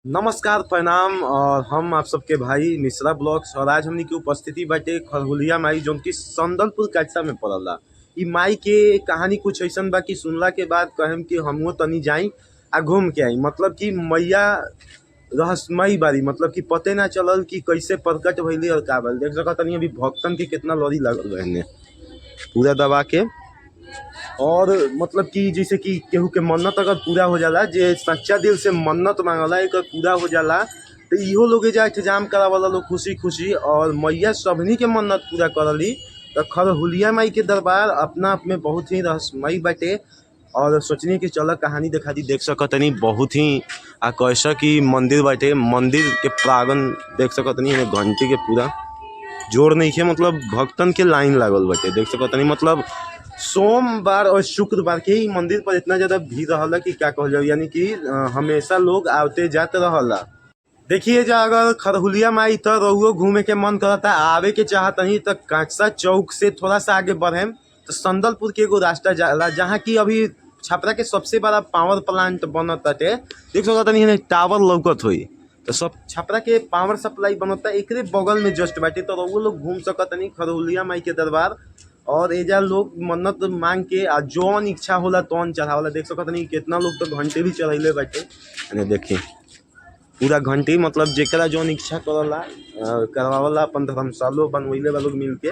नमस्कार, प्रणाम और हम आप सबके भाई मिश्रा ब्लॉग्स और आज हमनी के उपस्थिति बाटे खरहुलिया माई जौन की संदलपुर कटसा में पड़ला। इ माई के कहानी कुछ ऐसन बा कि सुनला के बाद कहम कि हमहू तनी जाई आ घूम के आई। मतलब कि मैया रहस्यमयी बारी, मतलब कि पते ना चलल कि कैसे प्रकट भइली और का भइल। देख सकतानी अभी भक्तन के कितना लड़ी लागल बा एने पूरा दबा के। और मतलब कि जैसे कि केहू के मन्नत अगर पूरा हो जाला, जे सच्चा दिल से मन्नत मांगला एकर पूरा हो जाला, तो इहो लोग एजा इंतजाम करावला लोग खुशी खुशी। और मैया सबनी के मन्नत पूरा करली। तो खरहुलिया माई के दरबार अपना आप में बहुत ही रहस्यमयी बाटे। और सोचनी कि चल कहानी देखा दी। देख सकतनी बहुत ही आकर्षक ही मंदिर बाटे। मंदिर के प्रांगण देख सकतनी, एमे घंटी के पूरा जोर नहीं है, मतलब भक्तन के लाइन लागल बाटे। देख सकतनी मतलब सोमवार और शुक्रवार के ही मंदिर पर इतना ज़्यादा भीड़ रहला कि क्या कहल जाए, यानी कि हमेशा लोग आते जाते रहला। देखिए जा, अगर खरहुलिया माई तो रहुओ घूमे के मन करता, आवे के चाहतनी तो कांकसा चौक से थोड़ा सा आगे बढ़ेम तो संदलपुर के एगो रास्ता जाला, जहाँ की अभी छपरा के सबसे बड़ा पावर प्लांट बनत बाटे। देख सकतनी एने टावर लौकत होई, तो सब छपरा के पावर सप्लाई बनता एकरे बगल में जस्ट बाटे। तो रहुओ लोग घूम सकतनी खरहुलिया माई के दरबार। और एजा लोग मन्नत मांग के आ जौन इच्छा होला तौन चढ़ावला। देख सकतनी कितना लोग तो घंटे भी चढ़ैले बाटे। एने देखी पूरा घंटी, मतलब जेकरा जौन इच्छा करला करवावला, अपन धर्मशालो बनवैले बा लोग मिल के।